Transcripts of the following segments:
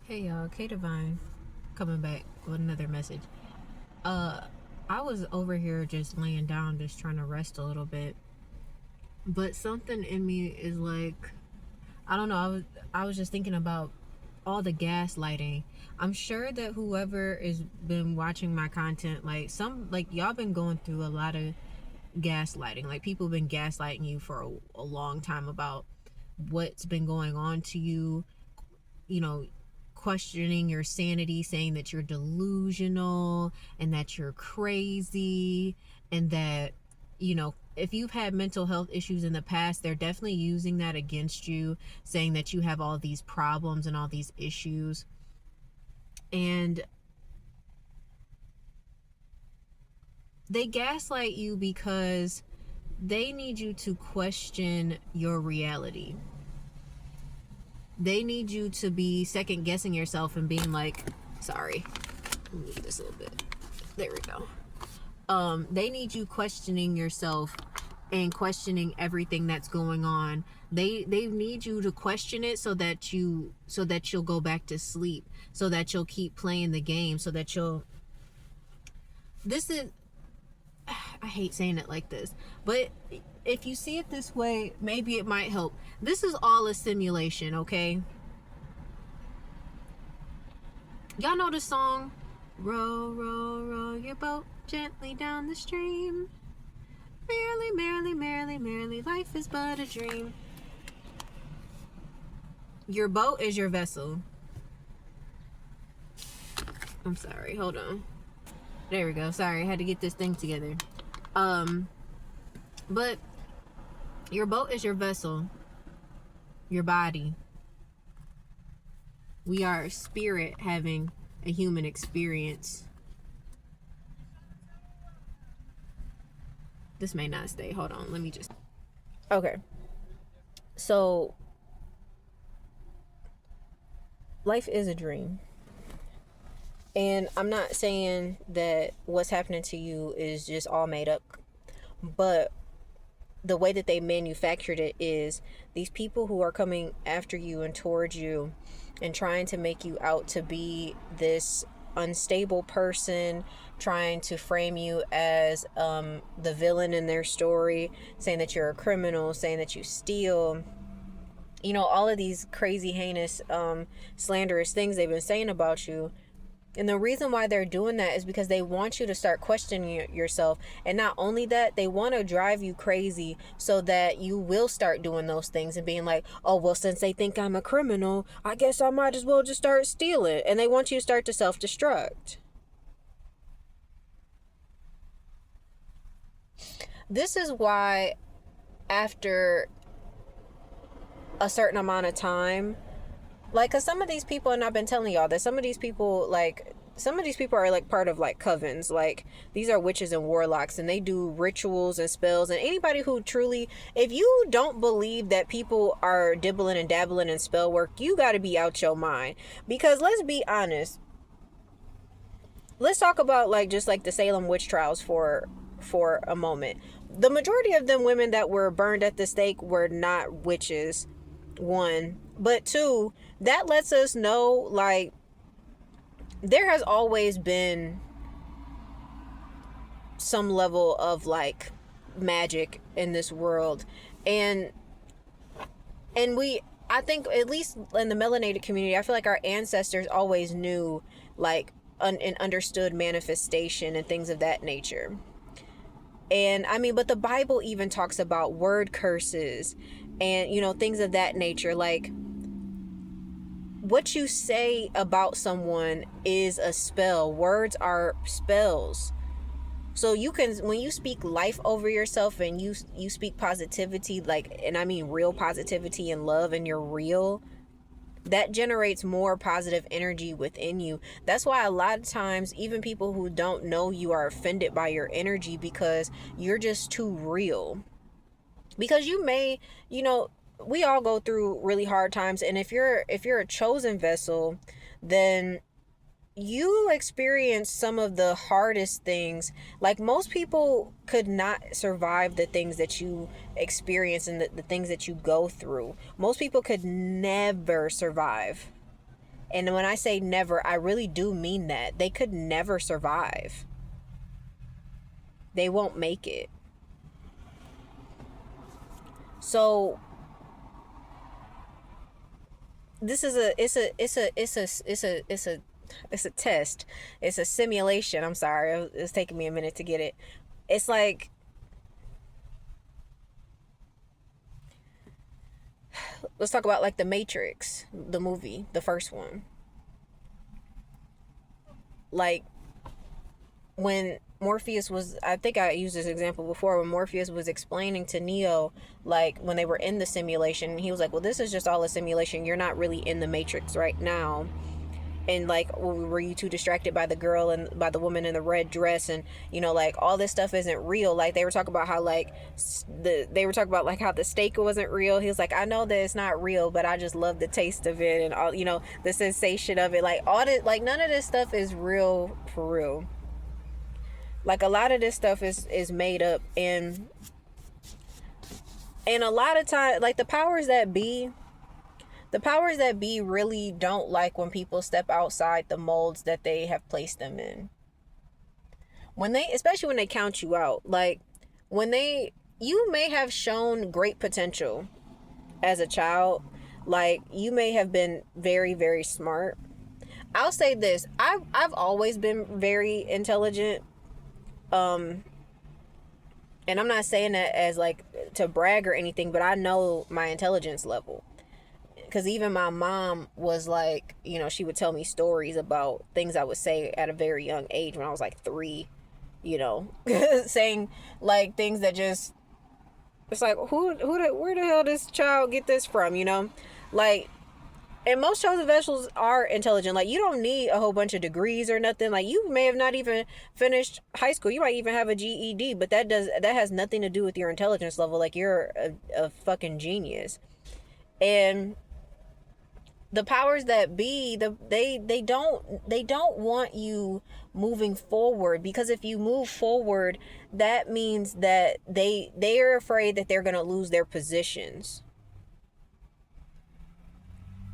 Hey y'all, K Divine coming back with another message. Uh I was over here just laying down, just trying to rest a little bit. But something in me is like, I don't know, I was just thinking about all the gaslighting. I'm sure that whoever has been watching my content, like y'all been going through a lot of gaslighting. Like people have been gaslighting you for a long time about what's been going on to you, you know, questioning your sanity, saying that you're delusional and that you're crazy, and that, if you've had mental health issues in the past, they're definitely using that against you, saying that you have all these problems and all these issues. And they gaslight you because they need you to question your reality. They need you to be second guessing yourself and being like, sorry, move this a little bit. There we go. They need you questioning yourself and questioning everything that's going on. They need you to question it so that you'll go back to sleep, so that you'll keep playing the game, so that you'll this is I hate saying it like this, but if you see it this way, maybe it might help. This is all a simulation, okay? Y'all know the song, row, row, row your boat gently down the stream. Merrily, merrily, merrily, merrily, life is but a dream. Your boat is your vessel. I'm sorry, hold on. There we go. Sorry, I had to get this thing together. But your boat is your vessel, your body. We are spirit having a human experience. This may not stay. Hold on. Let me just. Okay. So, life is a dream. And I'm not saying that what's happening to you is just all made up, but the way that they manufactured it is these people who are coming after you and towards you and trying to make you out to be this unstable person, trying to frame you as the villain in their story, saying that you're a criminal, saying that you steal, all of these crazy, heinous, slanderous things they've been saying about you. And the reason why they're doing that is because they want you to start questioning yourself. And not only that, they want to drive you crazy so that you will start doing those things and being like, oh, well, since they think I'm a criminal, I guess I might as well just start stealing. And they want you to start to self-destruct. This is why after a certain amount of time, like, cause some of these people, and I've been telling y'all that some of these people are like part of like covens. Like, these are witches and warlocks, and they do rituals and spells. And anybody who truly, if you don't believe that people are dibbling and dabbling in spell work, you got to be out your mind. Because let's be honest, let's talk about like just like the Salem witch trials for a moment. The majority of them women that were burned at the stake were not witches, one, but two, that lets us know, like, there has always been some level of like magic in this world. And I think, at least in the melanated community, I feel like our ancestors always knew, like, and understood manifestation and things of that nature. And I mean, but the Bible even talks about word curses and things of that nature. Like, what you say about someone is a spell. Words are spells. So you can, when you speak life over yourself and you speak positivity, like, and I mean real positivity and love, and you're real, that generates more positive energy within you. That's why a lot of times even people who don't know you are offended by your energy, because you're just too real. Because we all go through really hard times, and if you're a chosen vessel, then you experience some of the hardest things. Like, most people could not survive the things that you experience and the things that you go through. Most people could never survive. And when I say never, I really do mean that. They could never survive. They won't make it. So this is it's a test. It's a simulation. I'm sorry. It's taking me a minute to get it. It's like, let's talk about like the Matrix, the movie, the first one. Like when Morpheus was, I think I used this example before, when Morpheus was explaining to Neo, like when they were in the simulation, he was like, well, this is just all a simulation. You're not really in the Matrix right now. And like, were you too distracted by the girl and by the woman in the red dress, and like all this stuff isn't real. Like they were talking about how like they were talking about like how the steak wasn't real. He was like, I know that it's not real, but I just love the taste of it and all, the sensation of it. Like all this, like none of this stuff is real for real. Like a lot of this stuff is made up, and a lot of time, like the powers that be really don't like when people step outside the molds that they have placed them in. Especially when they count you out. Like you may have shown great potential as a child. Like you may have been very, very smart. I'll say this. I've always been very intelligent. And I'm not saying that as like to brag or anything, but I know my intelligence level. Because even my mom was like, she would tell me stories about things I would say at a very young age when I was like 3, saying like things that just, it's like, where the hell this child get this from, like, and most chosen vessels are intelligent. Like you don't need a whole bunch of degrees or nothing. Like you may have not even finished high school. You might even have a GED, but that has nothing to do with your intelligence level. Like you're a fucking genius. And the powers that be, they don't want you moving forward, because if you move forward, that means that they are afraid that they're going to lose their positions.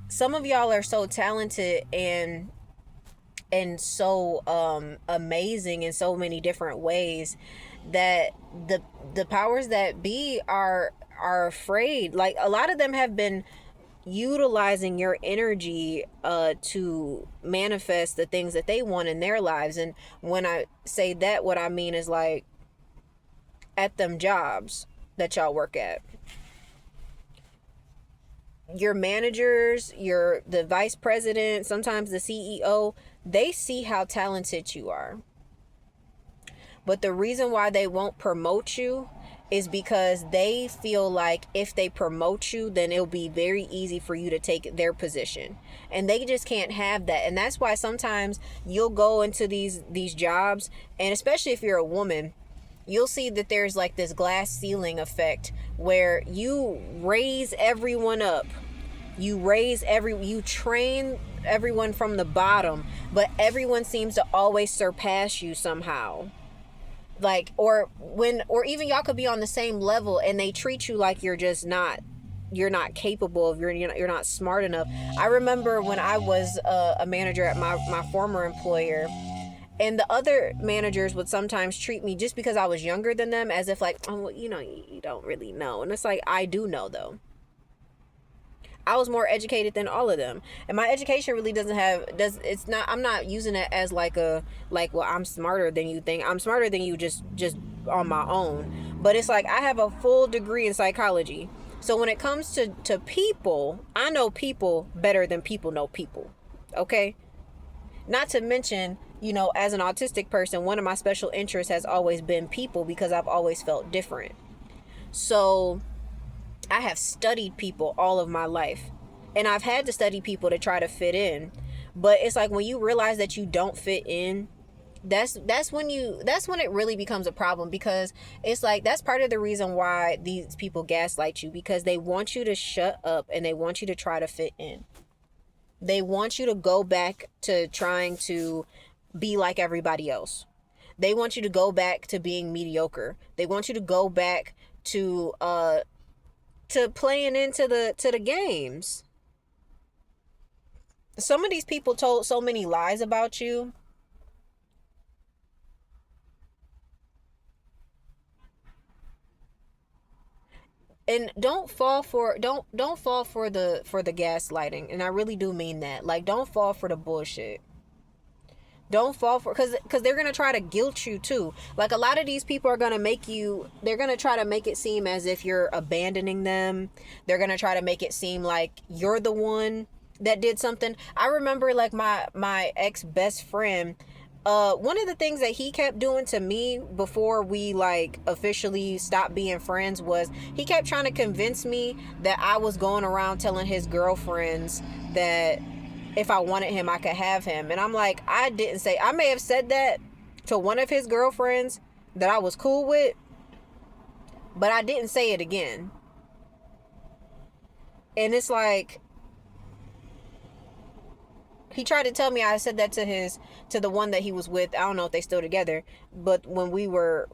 Some of y'all are so talented and so amazing in so many different ways that the powers that be are afraid. Like a lot of them have been utilizing your energy to manifest the things that they want in their lives. And when I say that, what I mean is like at them jobs that y'all work at, your managers, the vice president, sometimes the CEO, they see how talented you are. But the reason why they won't promote you is because they feel like if they promote you, then it'll be very easy for you to take their position. And they just can't have that. And that's why sometimes you'll go into these jobs, and especially if you're a woman, you'll see that there's like this glass ceiling effect where you raise everyone up. You train everyone from the bottom, but everyone seems to always surpass you somehow. Like, or even y'all could be on the same level and they treat you like you're not capable of, you're not smart enough. I remember when I was a manager at my former employer, and the other managers would sometimes treat me, just because I was younger than them, as if like, oh, well, you don't really know. And it's like, I do know though. I was more educated than all of them, and my education really I'm not using it as well, I'm smarter than you think. I'm smarter than you just on my own. But it's like I have a full degree in psychology. So when it comes to people, I know people better than people know people. Okay? Not to mention, as an autistic person, one of my special interests has always been people, because I've always felt different. So I have studied people all of my life, and I've had to study people to try to fit in. But it's like when you realize that you don't fit in, that's when it really becomes a problem, because it's like that's part of the reason why these people gaslight you, because they want you to shut up and they want you to try to fit in. They want you to go back to trying to be like everybody else. They want you to go back to being mediocre. They want you to go back to playing into the games. some of these people told so many lies about you. And don't fall for the gaslighting. And I really do mean that. Like, don't fall for the bullshit. Don't fall for, because they're gonna try to guilt you too. Like, a lot of these people are gonna make you, they're gonna try to make it seem as if you're abandoning them. They're gonna try to make it seem like you're the one that did something. I remember, like, my ex best friend, one of the things that he kept doing to me before we, like, officially stopped being friends was he kept trying to convince me that I was going around telling his girlfriends that if I wanted him, I could have him. And I'm like, I didn't say. I may have said that to one of his girlfriends that I was cool with, but I didn't say it again. And it's like, he tried to tell me I said that to the one that he was with. I don't know if they still together, but when we were,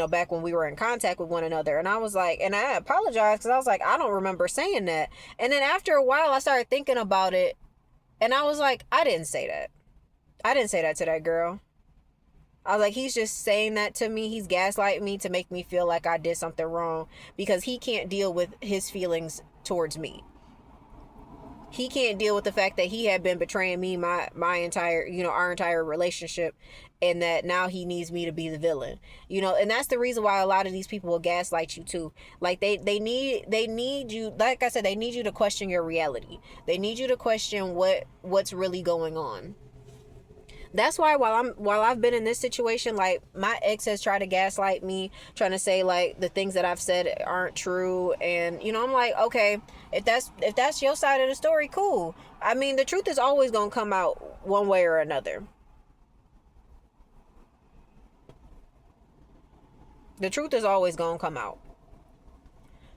back when we were in contact with one another. And I was like, and I apologized because I was like, I don't remember saying that. And then after a while, I started thinking about it. And I was like, I didn't say that. I didn't say that to that girl. I was like, he's just saying that to me. He's gaslighting me to make me feel like I did something wrong because he can't deal with his feelings towards me. He can't deal with the fact that he had been betraying me my entire, our entire relationship, and that now he needs me to be the villain. And that's the reason why a lot of these people will gaslight you too. Like, they need you, like I said, they need you to question your reality. They need you to question what's really going on. That's why while I've been in this situation, like, my ex has tried to gaslight me, trying to say, like, the things that I've said aren't true. And I'm like, okay, if that's your side of the story, cool. I mean, the truth is always gonna come out one way or another. The truth is always gonna come out.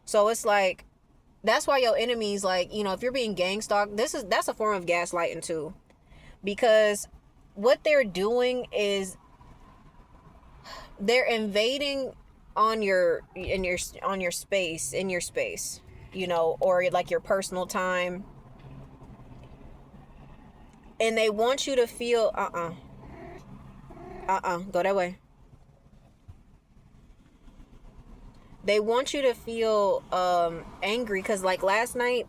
So it's like, that's why your enemies, like, if you're being gang stalked, that's a form of gaslighting too. Because what they're doing is they're invading on your space, or like your personal time, and they want you to feel go that way. They want you to feel angry because, like, last night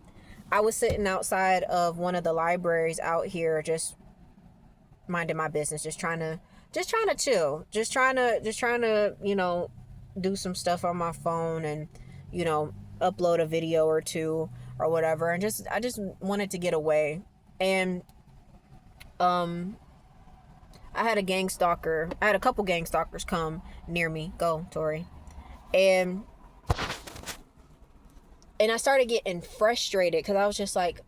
I was sitting outside of one of the libraries out here, just minding my business, just trying to chill, just trying to do some stuff on my phone, and upload a video or two or whatever, and I just wanted to get away. And I had a couple gang stalkers come near me. Go, Tori. And I started getting frustrated because I was just like,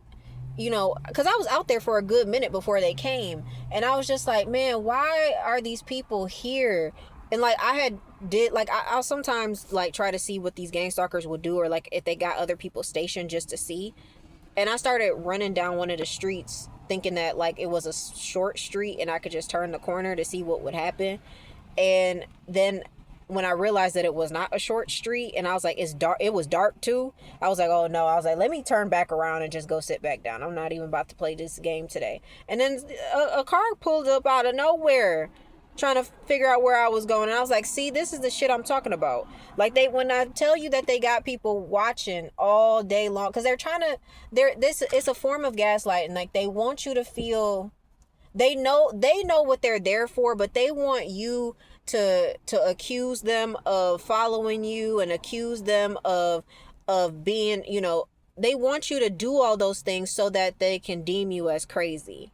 because I was out there for a good minute before they came, and I was just like, man, why are these people here? And, like, I'll sometimes, like, try to see what these gang stalkers would do, or, like, if they got other people stationed, just to see. And I started running down one of the streets thinking that, like, it was a short street and I could just turn the corner to see what would happen. And then when I realized that it was not a short street, and I was like, it's dark, it was dark too, I was like, oh no, I was like, let me turn back around and just go sit back down. I'm not even about to play this game today. And then a car pulled up out of nowhere trying to figure out where I was going, and I was like, see, this is the shit I'm talking about. Like, when I tell you that they got people watching all day long, because it's a form of gaslighting. Like, they want you to feel, they know what they're there for, but they want you to accuse them of following you, and accuse them of being, they want you to do all those things so that they can deem you as crazy.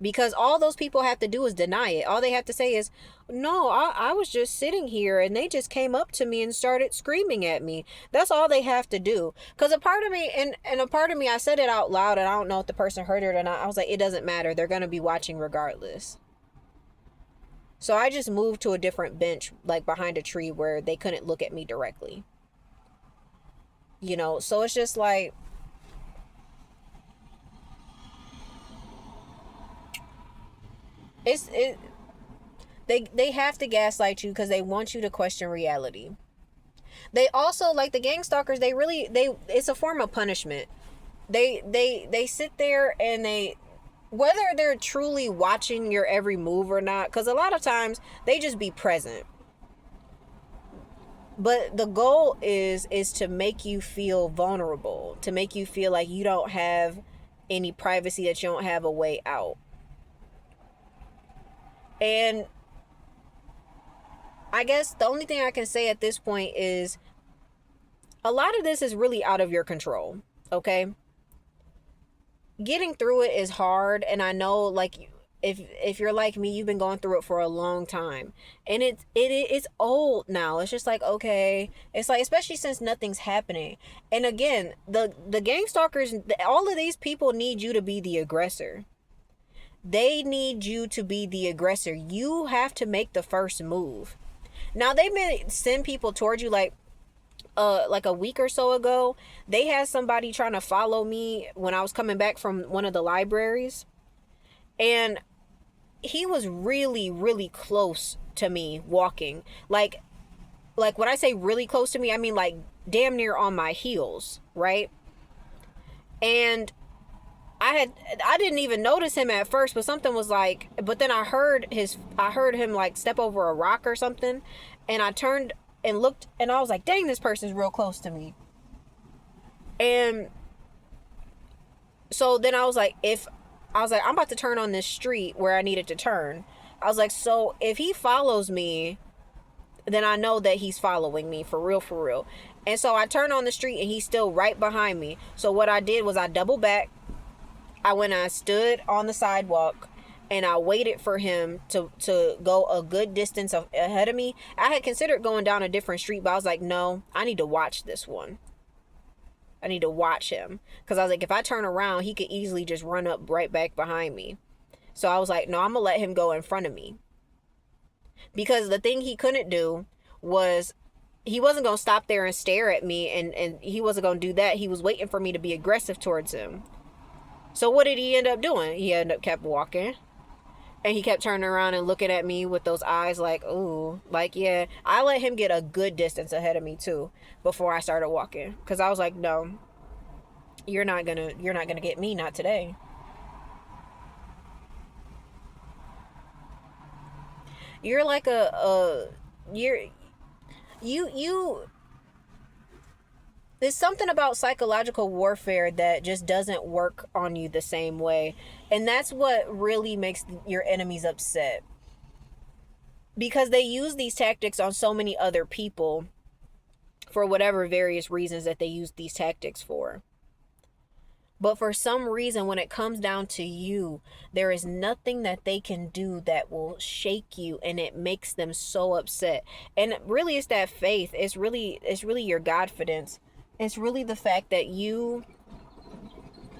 Because all those people have to do is deny it. All they have to say is, no, I was just sitting here and they just came up to me and started screaming at me. That's all they have to do. Because a part of me, and a part of me, I said it out loud, and I don't know if the person heard it or not. I was like, it doesn't matter. They're going to be watching regardless. So I just moved to a different bench, like behind a tree, where they couldn't look at me directly. So it's just like, they have to gaslight you because they want you to question reality. They also, like, the gang stalkers, it's a form of punishment. They sit there and whether they're truly watching your every move or not, because a lot of times they just be present. But the goal is to make you feel vulnerable, to make you feel like you don't have any privacy, that you don't have a way out. And I guess the only thing I can say at this point is a lot of this is really out of your control, okay? Getting through it is hard, and I know, like, if you're like me, you've been going through it for a long time, and it's old now. It's just like, okay, it's like, especially since nothing's happening. And again, the gang stalkers, all of these people need you to be the aggressor. They need you to be the aggressor. You have to make the first move. Now, they may send people towards you, like a week or so ago, they had somebody trying to follow me when I was coming back from one of the libraries, and he was really, really close to me walking. Like when I say really close to me, I mean like damn near on my heels, right? And I didn't even notice him at first, but something was like, but then I heard him like step over a rock or something, and I turned and looked, and I was like, dang, this person's real close to me. And so then I was like, I'm about to turn on this street where I needed to turn. I was like, so if he follows me, then I know that he's following me for real, for real. And so I turned on the street, and he's still right behind me. So what I did was I doubled back. I stood on the sidewalk, and I waited for him to go a good distance ahead of me. I had considered going down a different street, but I was like, no, I need to watch this one. I need to watch him. Because I was like, if I turn around, he could easily just run up right back behind me. So I was like, no, I'm going to let him go in front of me. Because the thing he couldn't do was, he wasn't going to stop there and stare at me, and he wasn't going to do that. He was waiting for me to be aggressive towards him. So what did he end up doing? He ended up kept walking. And he kept turning around and looking at me with those eyes like, ooh, like, yeah. I let him get a good distance ahead of me too before I started walking. Because I was like, no, you're not gonna get me, not today. You're like you there's something about psychological warfare that just doesn't work on you the same way. And that's what really makes your enemies upset. Because they use these tactics on so many other people for whatever various reasons that they use these tactics for. But for some reason, when it comes down to you, there is nothing that they can do that will shake you, and it makes them so upset. And really, it's that faith. It's really your Godfidence. It's really the fact that you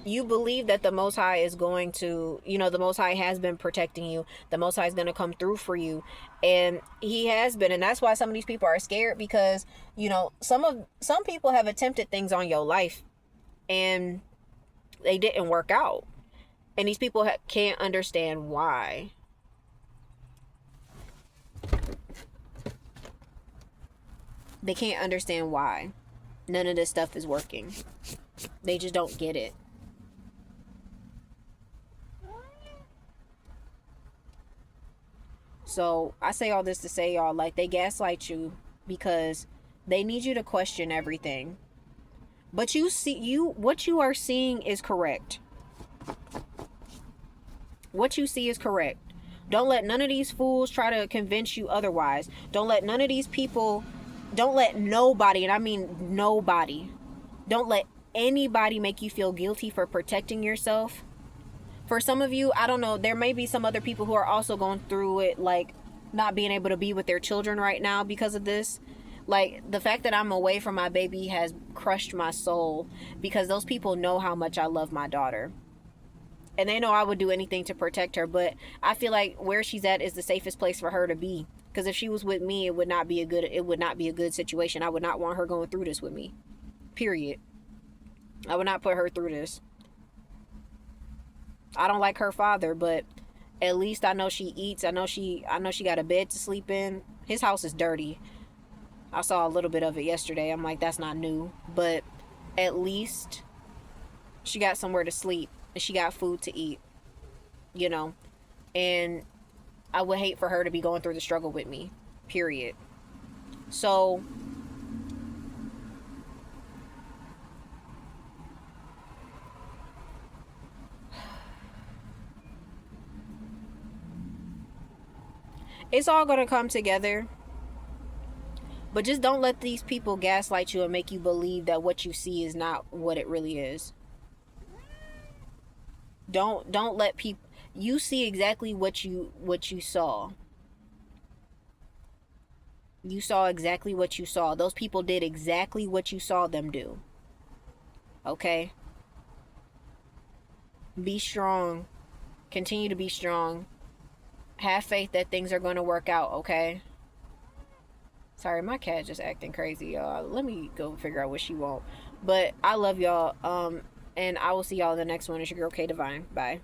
believe that the Most High is going to, the Most High has been protecting you. The Most High is going to come through for you. And he has been. And that's why some of these people are scared, because, some people have attempted things on your life and they didn't work out. And these people can't understand why. They can't understand why none of this stuff is working. They just don't get it. So I say all this to say, y'all, like, they gaslight you because they need you to question everything. But what you are seeing is correct. What you see is correct. Don't let none of these fools try to convince you otherwise. Don't let none of these people, don't let nobody, and I mean nobody, don't let anybody make you feel guilty for protecting yourself. For some of you, I don't know, there may be some other people who are also going through it, like not being able to be with their children right now because of this. Like, the fact that I'm away from my baby has crushed my soul, because those people know how much I love my daughter. And they know I would do anything to protect her, but I feel like where she's at is the safest place for her to be. Because if she was with me, it would not be a good situation. I would not want her going through this with me. Period. I would not put her through this. I don't like her father, but at least I know she eats. I know she got a bed to sleep in. His house is dirty. I saw a little bit of it yesterday. I'm like, that's not new. But at least she got somewhere to sleep and she got food to eat. you know, and I would hate for her to be going through the struggle with me, period. So it's all gonna come together. But just don't let these people gaslight you and make you believe that what you see is not what it really is. Don't let people, you see exactly what you saw. You saw exactly what you saw. Those people did exactly what you saw them do. Okay? Be strong. Continue to be strong. Have faith that things are going to work out, okay? Sorry, my cat just acting crazy, y'all. Let me go figure out what she wants. But I love y'all. And I will see y'all in the next one. It's your girl K Divine. Bye.